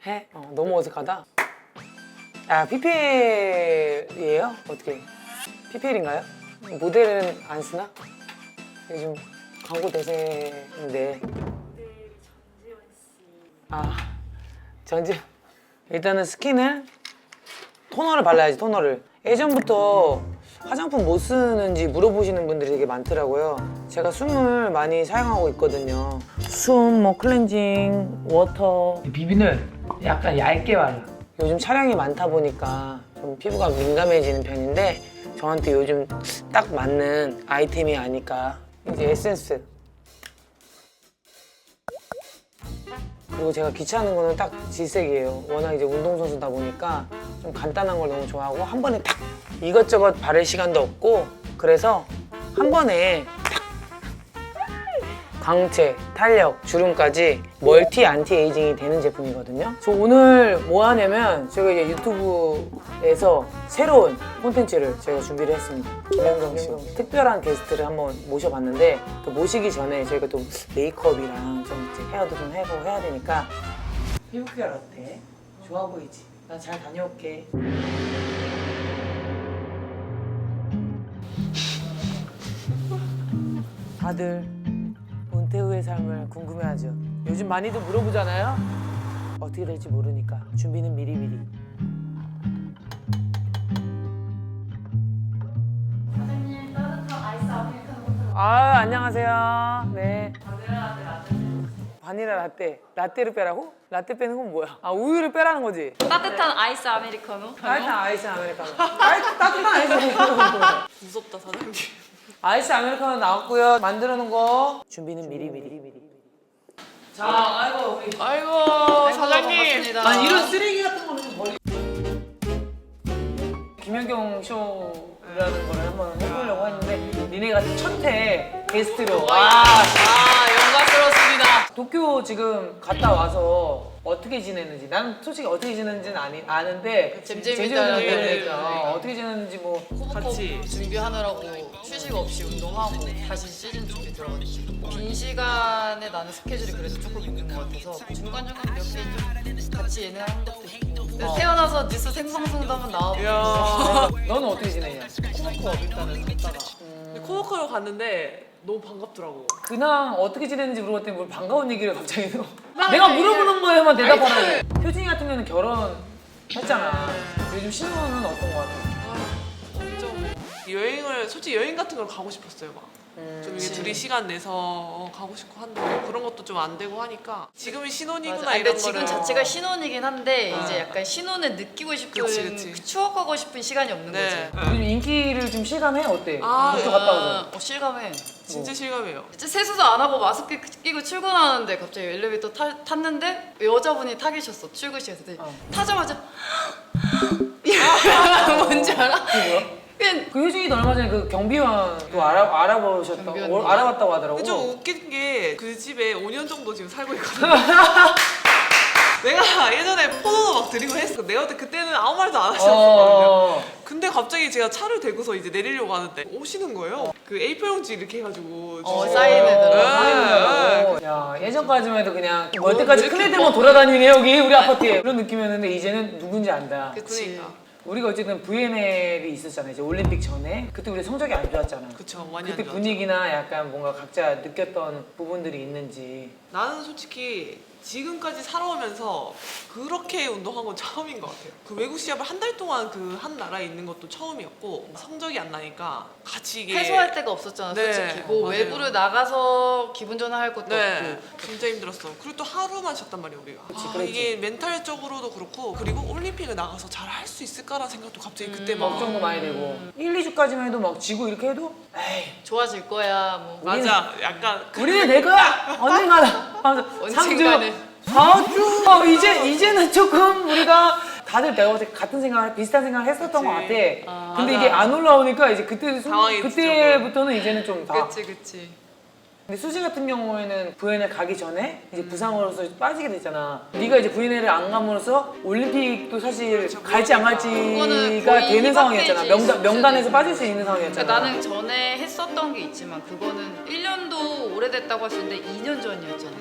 해? 너무 어색하다. 아, PPL이에요? 어떻게? PPL인가요? 모델은 안 쓰나? 요즘 광고 대세인데. 아, 전지. 일단은 스킨을 토너를 발라야지, 토너를. 예전부터 화장품 뭐 쓰는지 물어보시는 분들이 되게 많더라고요. 제가 숨을 많이 사용하고 있거든요. 숨, 뭐 클렌징, 워터. 비비는 약간 얇게 발라. 요즘 촬영이 많다 보니까 좀 피부가 민감해지는 편인데 저한테 요즘 딱 맞는 아이템이 아닐까. 이제 에센스. 그리고 제가 귀찮은 거는 딱 질색이에요. 워낙 이제 운동선수다 보니까 좀 간단한 걸 너무 좋아하고 한 번에 딱 이것저것 바를 시간도 없고 그래서 한 번에 딱 광채, 탄력, 주름까지 멀티 안티에이징이 되는 제품이거든요. 저 오늘 뭐 하냐면 제가 이제 유튜브에서 새로운 콘텐츠를 제가 준비를 했습니다. 김현경 씨 특별한 게스트를 한번 모셔봤는데 그 모시기 전에 저희가 또 메이크업이랑 좀 이제 헤어도 좀 하고 해야 되니까 피부 케어 어때? 좋아 보이지? 나 잘 다녀올게. 다들 은퇴 후의 삶을 궁금해하죠. 요즘 많이들 물어보잖아요. 어떻게 될지 모르니까 준비는 미리미리. 사장님 따뜻한 아이스 아메리카노 안녕하세요. 네. 바닐라 라떼. 바닐라 라떼. 라떼를 빼라고? 라떼 빼는 건 뭐야? 아, 우유를 빼라는 거지? 따뜻한 아이스 아메리카노. 따뜻한 아이스 아메리카노. 따뜻한 아이스 아메리카노 뭐야? 무섭다 사장님. 아이스 아메리카노 나왔고요. 만들어 놓은 거 준비는 미리미리. 자, 아이고 우리. 아이고 사장님. 반갑습니다. 난 이런 쓰레기 같은 거는 좀 버리. 김연경 쇼라는 거를 한번 해보려고 했는데 니네가 첫회 게스트로. 영광스럽습니다. 도쿄 지금 갔다 와서 어떻게 지냈는지 난 솔직히 어떻게 지냈는지는 아는데 잼잼이잖아요. 제주도니까 어떻게 지냈는지 뭐 같이. 준비하느라고 휴식 없이 운동하고 다시 시즌 준비 들어갔지. 빈 시간에 나는 스케줄이 그래도 조금 있는 것 같아서 중간중간 몇 개 좀 같이 예능한 것도 있고. 근데 태어나서 뉴스 생방송도 한번 나와보고. 이야. 너는 어떻게 지내냐? 코너코 일단은 갔다가. 근데 코너코를 갔는데 너무 반갑더라고. 그냥 어떻게 지냈는지 물어봤더니 뭘 반가운 얘기를 갑자기 너 내가 물어보는 거에만 대답하라고. 효진이 같은 경우는 결혼했잖아. 요즘 신혼은 어떤 거 같아? 좀 여행을 솔직히 여행 같은 걸 가고 싶었어요 막. 좀 이게 둘이 시간 내서 가고 싶고 한데 그런 것도 좀 안 되고 하니까 지금이 신혼이구나 맞아. 이런 근데 지금 거를 자체가 신혼이긴 한데 아. 이제 약간 신혼을 느끼고 싶은 그치. 그 추억하고 싶은 시간이 없는 네. 거지. 요즘 인기를 좀 실감해? 어때? 아, 도쿄 갔다 와서. 실감해. 진짜 실감해요. 진짜 세수도 안 하고 마스크 끼고 출근하는데 갑자기 엘리베이터 탔는데 여자분이 타 계셨어 출근시에서. 타자마자 뭔지 알아? 그냥 그 효진이도 얼마 전에 그 경비원도 알아보셨다고 경비원님. 알아봤다고 하더라고. 근데 좀 웃긴 게 그 집에 5년 정도 지금 살고 있거든요. 내가 예전에 포도도 막 드리고 했어. 내가 그때는 아무 말도 안 하셨었거든요. 근데 갑자기 제가 차를 대고서 이제 내리려고 하는데 오시는 거예요. 그 A4 용지 이렇게 해가지고 사인해달라고. 네. 야, 예전까지만 해도 그냥 멀 때까지 큰 애들만 돌아다니네 여기 우리 아파트에 그런 느낌이었는데 이제는 누군지 안다. 그치. 그러니까. 우리가 어쨌든 VNL이 있었잖아요. 이제 올림픽 전에 그때 우리 성적이 안 좋았잖아. 그쵸, 많이 그때 안 좋았죠. 분위기나 약간 뭔가 각자 느꼈던 부분들이 있는지. 나는 솔직히 지금까지 살아오면서 그렇게 운동한 건 처음인 것 같아요. 그 외국 시합을 한 달 동안 그 한 나라에 있는 것도 처음이었고 성적이 안 나니까 같이 이게 해소할 데가 없었잖아 네, 솔직히. 뭐 맞아요. 외부를 나가서 기분 전환할 것도 네, 없고. 진짜 힘들었어. 그리고 또 하루만 쉬었단 말이야 우리가. 그랬지. 이게 멘탈적으로도 그렇고 그리고 올림픽을 나가서 잘 할 수 있을까라는 생각도 갑자기 그때 막 걱정도 많이 되고 1, 2주까지만 해도 막 지고 이렇게 해도 에이 좋아질 거야 뭐. 맞아. 약간 우리는 될 거야 언젠가는 언젠가는. 4주 이제는 조금 우리가 다들 내가 볼때 같은 생각을 비슷한 생각을 했었던 그치. 것 같아. 근데 맞아. 이게 안 올라오니까 이제 상황이 그때부터는 이제는 좀 다. 그치. 근데 수지 같은 경우에는 VNL 가기 전에 이제 부상으로서 빠지게 됐잖아. 네가 이제 VNL을 안 감으로써 올림픽도 사실 그렇죠. 갈지 안 그거는 갈지가 거의 되는 상황이었잖아. 희박해질 명단에서 수도 빠질 수 있는 상황이었잖아. 그러니까 나는 전에 했었던 게 있지만 그거는 1년도 오래됐다고 할 수 있는데 2년 전이었잖아.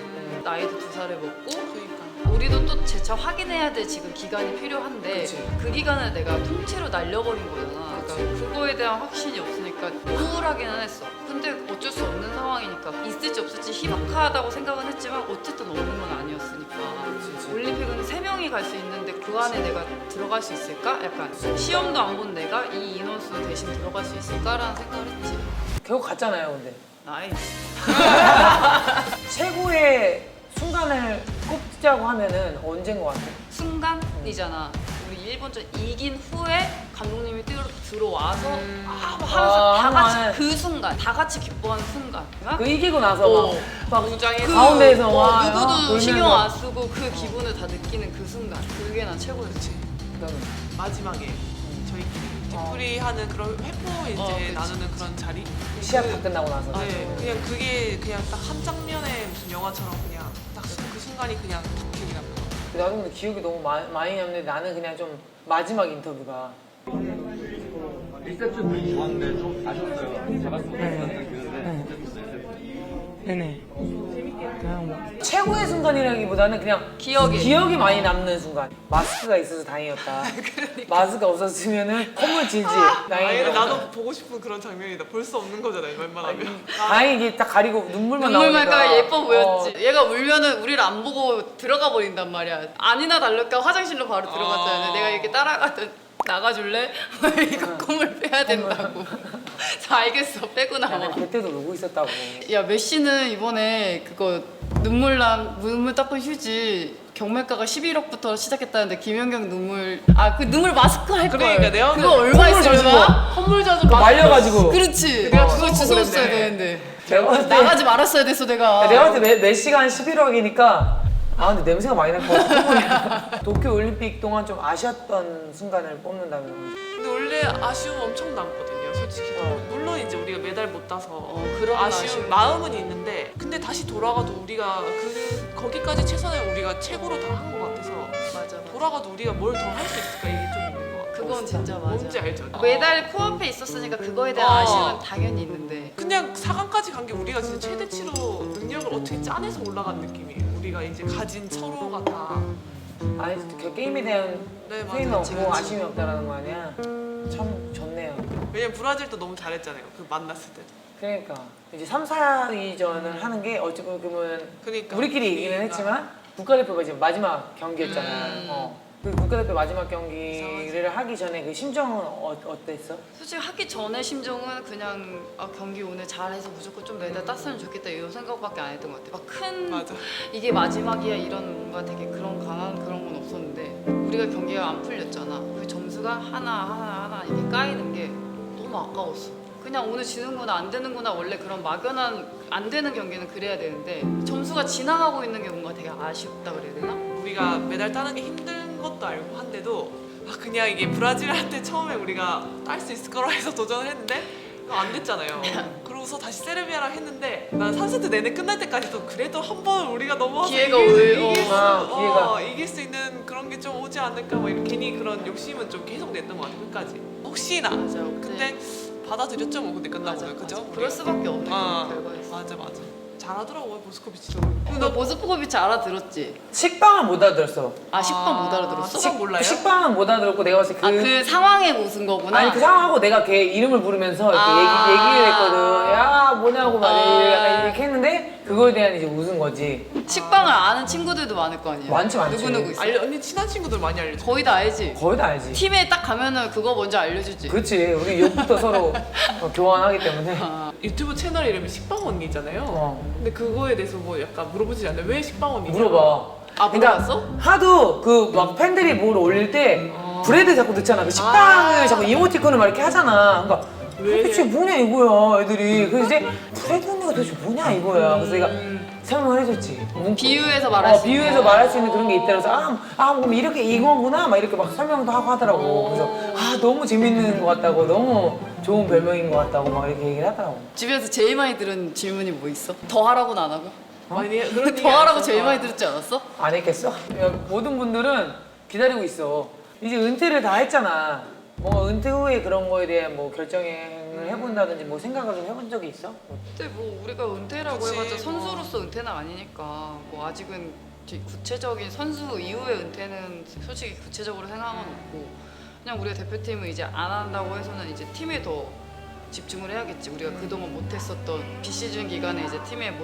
나이도 2살을 먹고 그러니까. 우리도 또 재차 확인해야 감당해야 될 지금 기간이 필요한데 그치. 그 기간을 내가 통째로 날려버린 거잖아. 그러니까 그거에 대한 확신이 없으니까 우울하기는 했어. 근데 어쩔 수 없는 상황이니까 있을지 없을지 희박하다고 생각은 했지만 어쨌든 없는 건 아니었으니까. 올림픽은 3명이 갈 수 있는데 그 안에 내가 들어갈 수 있을까? 약간 시험도 안 본 내가 이 인원수 대신 들어갈 수 있을까라는 생각을 했지. 결국 갔잖아요, 근데. 나이스. 최고의 순간을 꼽자고 하면은 언제인 것 같아? 순간이잖아. 우리 일본전 이긴 후에 감독님이 들어와서 하면서 아, 다 같이 하나는. 그 순간, 다 같이 기뻐하는 순간. 그 이기고 나서 막 무장에서 그, 가운데에서 막 누구도 돌면서. 신경 안 쓰고 그 기분을 다 느끼는 그 순간. 그게 난 최고였지. 그다음에 마지막에 저희끼리 뒤풀이 하는 그런 회포 이제 그치, 나누는 그런 자리. 시합 다 끝나고 나서. 네, 그냥 그게 그냥 딱 한 장면의 무슨 영화처럼 그냥 딱 그 순간이 그냥 딱 기억이 납니다. 나도 근데 기억이 너무 많이 남는데 나는 그냥 좀 마지막 인터뷰가 1세트 분위기 좋았는데 좀 아쉬웠어요. 잡았으면 좋겠는데 네네. 그냥 뭐 최고의 순간이라기보다는 그냥 기억이 많이 남는 순간. 마스크가 있어서 다행이었다. 마스크가 없었으면은 콧물 질질. 아예 다행이다. 나도 보고 싶은 그런 장면이다. 볼 수 없는 거잖아요, 웬만하면. 다행히 이게 딱 가리고 눈물만 눈물 나오니까. 말까 예뻐 보였지. 얘가 울면은 우리를 안 보고 들어가 버린단 말이야. 아니나 다를까 화장실로 바로 들어갔잖아. 내가 이렇게 따라가던 나가줄래? 이거 콧물 빼야 된다고. 자 알겠어 빼고 나와. 나는 그때도 울고 있었다고. 야 메시는 이번에 그거 눈물 닦은 휴지 경매가가 11억부터 시작했다는데 김연경 눈물 그 눈물 마스크 할 거야. 그러니까 내가 그거 얼마 콧물 젖은 있을까? 콧물 젖은 그 말려가지고. 그렇지. 내가 그거 주워 주워줬어야 그랬네. 되는데. 제가 봤을 때 나가지 말았어야 됐어 내가. 내가 봤을 때 메시가 한 11억이니까 근데 냄새가 많이 날 것 같아. 도쿄 올림픽 동안 좀 아쉬웠던 순간을 뽑는다면 근데 원래 아쉬움 엄청 남거든요, 솔직히. 물론 이제 우리가 메달 못 따서 그런 아쉬운 마음은 있는데, 근데 다시 돌아가도 우리가 거기까지 최선을 우리가 최고로 다 한 것 같아서 맞아. 돌아가도 우리가 뭘 더 할 수 있을까 이게 좀 있는 것 같아요. 그건 진짜 맞아. 뭔지 알죠? 메달 코앞에 있었으니까 그거에 대한 아쉬움은 당연히 있는데. 그냥 4강까지 간 게 우리가 진짜 최대치로 능력을 어떻게 짜내서 올라간 느낌이에요. 우리가 이제 가진 서로가 다. 아니 그 게임에 대한 네, 후회는 맞아요. 없고 아쉬움이 없다라는 거 아니야? 참 좋네요. 왜냐면 브라질도 너무 잘했잖아요. 그 만났을 때도. 그러니까 이제 3, 4위전을 하는 게 어찌 보면 그러니까 우리끼리 이기는 했지만 국가대표가 이제 마지막 경기였잖아. 그 국가대표 마지막 경기를 하기 전에 그 심정은 어땠어? 솔직히 하기 전에 심정은 그냥 경기 오늘 잘해서 무조건 좀 메달 땄으면 좋겠다 이런 생각밖에 안 했던 것 같아. 막 큰 맞아. 이게 마지막이야 이런 뭔가 되게 그런 강한 그런 건 없었는데 우리가 경기가 안 풀렸잖아. 그 점수가 하나 이게 까이는 게 너무 아까웠어. 그냥 오늘 지는구나 안 되는구나 원래 그런 막연한 안 되는 경기는 그래야 되는데 점수가 지나가고 있는 게 뭔가 되게 아쉽다 그래야 되나? 우리가 메달 따는 게 힘든 것도 알고 한데도 그냥 이게 브라질한테 처음에 우리가 딸 수 있을 거라 해서 도전을 했는데 안 됐잖아요. 그러고서 다시 세르비아랑 했는데 난 3세트 내내 끝날 때까지도 그래도 한 번 우리가 넘어와서 기회가 기회가. 이길 수 있는 그런 게 좀 오지 않을까 뭐 이렇게 괜히 그런 욕심은 좀 계속 냈던 것 같아요. 끝까지 혹시나. 맞아. 근데 받아들였죠 뭐. 근데 끝나고 그죠? 그럴 수밖에 없는 결과였어. 맞아. 잘하더라고요 보스코비치도. 너 보스포고비치 알아들었지? 식빵은 못 알아들었어. 식빵 못 알아들었어? 식빵 몰라요? 식빵은 못 알아들었고 내가 봤을 때 그 상황에 웃은 거구나. 아니 그 상황하고 내가 걔 이름을 부르면서 이렇게 얘기를 했거든. 야 뭐냐고 막 약간 이렇게 했는데 그거에 대한 이제 웃은 거지. 식빵을 아는 친구들도 많을 거 아니야. 많지. 누구 있어? 언니 친한 친구들 많이 알려줘. 거의 다 알지. 거의 다 알지. 팀에 딱 가면은 그거 먼저 알려주지. 그렇지. 우리 욕부터 서로 교환하기 때문에. 유튜브 채널 이름이 식빵 언니잖아요. 근데 그거에 대해서 뭐 약간 물어보지 않나요? 왜 식빵 언니냐? 물어봐. 물어봤어? 하도 그 막 팬들이 뭘 올릴 때 브레드 자꾸 넣잖아. 그 식빵을 자꾸 이모티콘을 막 이렇게 하잖아. 그러니까 도대체 뭐냐 이거야 애들이. 그래서 이제 브레드 언니가 도대체 뭐냐 이거야. 그래서 내가 설명을 해줬지. 비유해서 말할 수 비유해서 말할 수 있는 그런 게 있다. 그래서 그럼 이렇게 이거구나 막 이렇게 막 설명도 하고 하더라고. 그래서 너무 재밌는 것 같다고, 너무 좋은 별명인 것 같다고 막 이렇게 얘기를 하더라고. 집에서 제일 많이 들은 질문이 뭐 있어? 더 하라고는 안 하고? 많이 그런 얘기 더 하라고 안 제일 했어. 많이 들었지 않았어? 안 했겠어? 야, 모든 분들은 기다리고 있어. 이제 은퇴를 다 했잖아. 뭐 은퇴 후에 그런 거에 대한 뭐 결정을 해본다든지 뭐 생각을 좀 해본 적이 있어? 근데 뭐 우리가 은퇴라고 그치, 해봤자 뭐. 선수로서 은퇴는 아니니까 뭐 아직은 구체적인 선수 이후의 은퇴는 솔직히 구체적으로 생각은 없고 그냥 우리가 대표팀을 이제 안 한다고 해서는 이제 팀에 더 집중을 해야겠지. 우리가 그동안 못했었던 비시즌 기간에 이제 팀에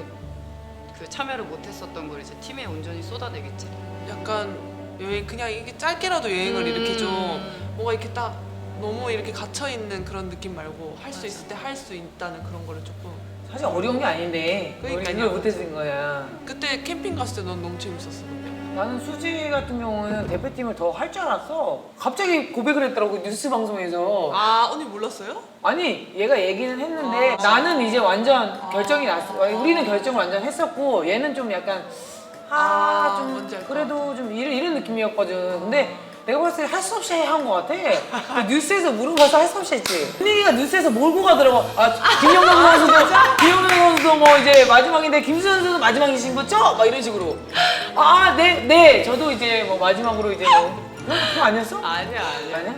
그 참여를 못했었던 걸 이제 팀에 온전히 쏟아내겠지. 약간 여행 그냥 이게 짧게라도 여행을 이렇게 좀 뭔가 이렇게 딱 너무 이렇게 갇혀 있는 그런 느낌 말고 할 수 있을 때 할 수 있다는 그런 거를 조금. 사실 어려운 게 아닌데 그러니까요. 이걸 못해서 거야. 그때 캠핑 갔을 때 넌 너무 재밌었어. 나는 수지 같은 경우는 대표팀을 더 할 줄 알았어. 갑자기 고백을 했더라고 뉴스 방송에서. 아 언니 몰랐어요? 아니 얘가 얘기는 했는데 나는 이제 완전 결정이 났어. 우리는 결정을 완전 했었고 얘는 좀 약간 좀 뭔지 알 것 그래도 좀 이런 느낌이었거든. 근데 내가 봤을 때 할 수 없이 한 것 같아. 뉴스에서 물어봐서 할 수 없이 했지. 분위기가 뉴스에서 몰고 가더라고. 김영경 선수도 뭐 이제 마지막인데 김수현 선수도 마지막이신 거죠? 막 이런 식으로. 네. 저도 이제 뭐 마지막으로 이제 뭐. 그거 아니었어? 아니야. 아니야?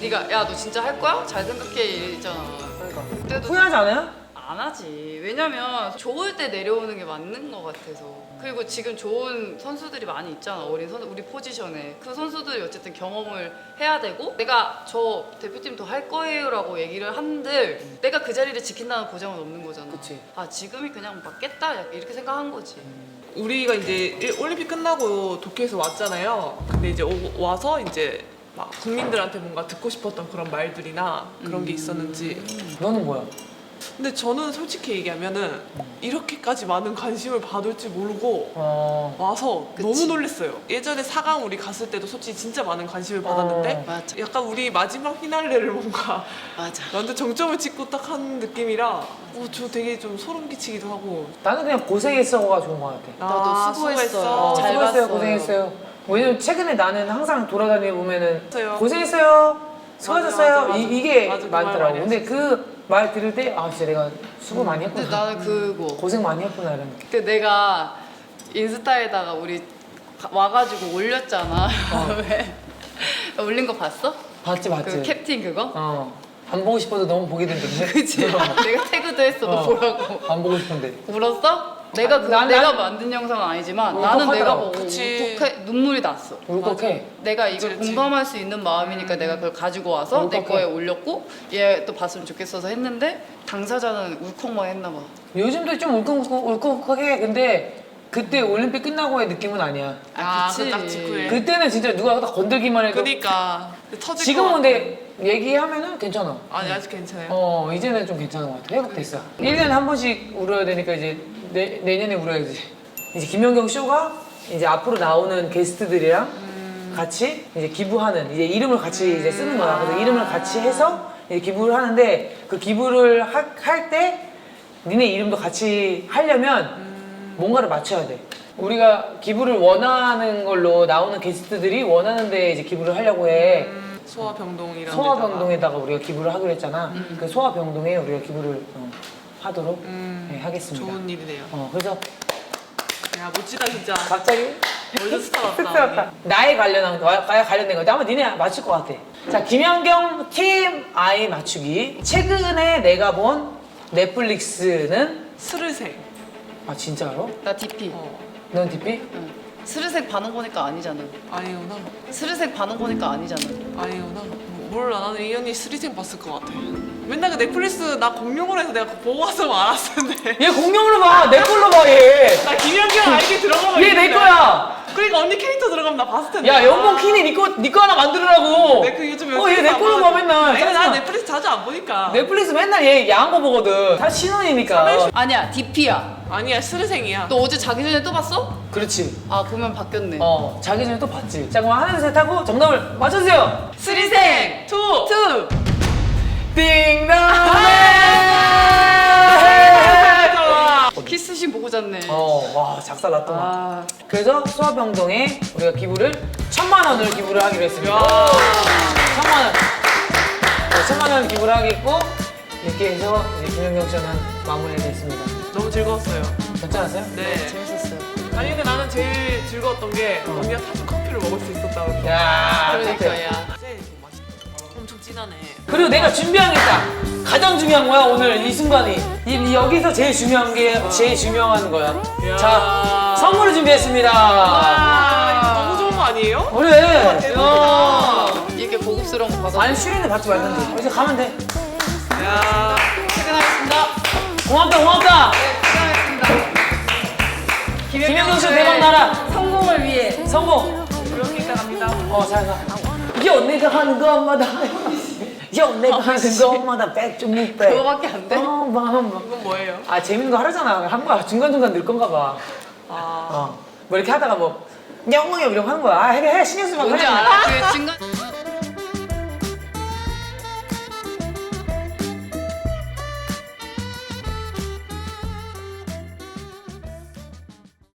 네가 야 너 진짜 할 거야? 잘 생각해 이랬잖아. 그러니까. 그때도 후회하지 않아요? 안 하지. 왜냐면 좋을 때 내려오는 게 맞는 것 같아서. 그리고 지금 좋은 선수들이 많이 있잖아. 어린 선수 우리 포지션에. 그 선수들이 어쨌든 경험을 해야 되고 내가 저 대표팀 더 할 거예요라고 얘기를 한들 내가 그 자리를 지킨다는 보장은 없는 거잖아. 그치. 지금이 그냥 맞겠다 약간 이렇게 생각한 거지. 우리가 이제 올림픽 끝나고 도쿄에서 왔잖아요. 근데 이제 와서 이제 막 국민들한테 뭔가 듣고 싶었던 그런 말들이나 그런 게 있었는지. 너는 뭐야? 근데 저는 솔직히 얘기하면은 이렇게까지 많은 관심을 받을 줄 모르고 와서 그치. 너무 놀랐어요. 예전에 4강 우리 갔을 때도 솔직히 진짜 많은 관심을 받았는데 맞아. 약간 우리 마지막 피날레를 뭔가 맞아. 완전 정점을 찍고 딱 하는 느낌이라 저 되게 좀 소름 끼치기도 하고. 나는 그냥 고생했어가 좋은 것 같아. 나도 수고했어. 수고했어. 잘 수고했어요, 봤어요. 고생했어요. 왜냐면 최근에 나는 항상 돌아다니고 보면은 맞아요. 고생했어요, 수고하셨어요. 맞아. 이게 맞아, 그 말 많더라고. 많이 근데 그 말 들을 때 진짜 내가 수고 많이 근데 했구나. 나는 그거 고생 많이 했구나 이런 느낌. 그 내가 인스타에다가 우리 와가지고 올렸잖아. 왜? 올린 거 봤어? 봤지. 그 캡틴 그거? 안 보고 싶어도 너무 보게 된던데. 그치? 내가 태그도 했어. 너 보라고. 안 보고 싶은데. 울었어? 내가 내가 만든 영상은 아니지만 나는 내가 울컥하더라고. 보고 그치. 눈물이 났어. 울컥해. 내가 이걸 그치. 공감할 수 있는 마음이니까 내가 그걸 가지고 와서 내 울컥해. 거에 올렸고 얘 또 봤으면 좋겠어서 했는데 당사자는 울컥만 했나 봐. 요즘도 좀 울컥해. 근데 그때 올림픽 끝나고의 느낌은 아니야. 그 딱 직후에. 그때는 진짜 누가 딱 건들기만 해도. 그러니까 터질 지금은 것 근데 얘기하면은 괜찮아. 아니 아직 괜찮아요. 이제는 좀 괜찮은 것 같아. 회복됐어. 1년에 한 번씩 울어야 되니까 이제 내년에 울어야지. 이제 김연경 쇼가 이제 앞으로 나오는 게스트들이랑 같이 이제 기부하는, 이제 이름을 같이 이제 쓰는 거야. 그래서 이름을 같이 해서 이제 기부를 하는데 그 기부를 할 때 니네 이름도 같이 하려면 뭔가를 맞춰야 돼. 우리가 기부를 원하는 걸로 나오는 게스트들이 원하는데 이제 기부를 하려고 해. 소아병동이랑 소아병동에다가 우리가 기부를 하기로 했잖아. 그 소아병동에 우리가 기부를 하도록 하겠습니다. 좋은 일이네요. 그래서 야 멋지다 진짜. 갑자기 월드 스타 같다. 쑥스럽다. 나에 관련된 건데 아마 니네 맞출 것 같아. 자, 김연경 팀 아이 맞추기. 최근에 내가 본 넷플릭스는 스르생. 진짜로? 나 DP. 넌 DP? 응. 스르색 반응 보니까 아니잖아. 아니구나. 스르색 반응 보니까 아니잖아. 아니구나. 몰라 나는 이 언니 스리생 봤을 것 같아. 맨날 그 넷플릭스 나 공룡으로 해서 내가 보고 와서 알았을 텐데. 얘 공룡으로 봐. 내 걸로 봐 얘. 나 김연경 아이디 들어가면 얘 내 있는데. 거야. 그러니까 언니 캐릭터 들어가면 나 봤을 텐데. 야, 연봉 키니 네 거 하나 만들으라고. 그 요즘 얘 내 걸로 봐 맨날. 내가 나 짜증나. 넷플릭스 자주 안 보니까. 넷플릭스 맨날 얘 야한 거 보거든. 다 신혼이니까. 아니야 DP야. 아니야 스르생이야. 너 어제 자기 전에 또 봤어? 그렇지. 보면 바뀌었네. 자기 전에 또 봤지. 자, 그럼 하나, 둘, 셋 하고 정답을 맞춰주세요. 스리생 투. 띵동! 키스신 보고 잤네. 와, 작살났더만. 아, 그래서 소아병동에 우리가 기부를 1,000만 원을 기부를 하기로 했습니다. 1,000만 원. 1,000만 원 기부를 하겠고, 이렇게 해서 이제 김연경 씨는 마무리가 됐습니다. 너무 즐거웠어요. 괜찮았어요? 네. 재밌었어요. 아니 근데 나는 제일 즐거웠던 게 언니가 타준 커피를 먹을 수 있었다고. 야, 그러니까 야. 진짜 맛있다. 엄청 진하네. 그리고 내가 준비한 게 있다. 가장 중요한 거야 오늘 이 순간이. 여기서 제일 중요한 게 제일 중요한 거야. 이야. 자, 선물을 준비했습니다. 너무 좋은 거 아니에요? 그래. 대박이다. 이렇게 고급스러운 거 받아. 아니 슈리는 받지 말던지. 이제 가면 돼. 야. 퇴근하겠습니다. 고맙다 고맙다. 퇴근하겠습니다. 김현경 씨 대박 나라. 성공을 위해. 성공. 이렇게 있다 갑니다. 잘 가. 연애가 하는 것마다 연애가 하는 것마다 백좀 묵백. 그거밖에 안 돼? 이건 뭐예요? 아 재밌는 거 하잖아. 한 거야. 중간중간 늘 건가 봐. 아. 뭐 이렇게 하다가 뭐 영웅이 이런 거 하는 거야. 아 해 신경 쓰지 마. 뭔지 그냥. 알아?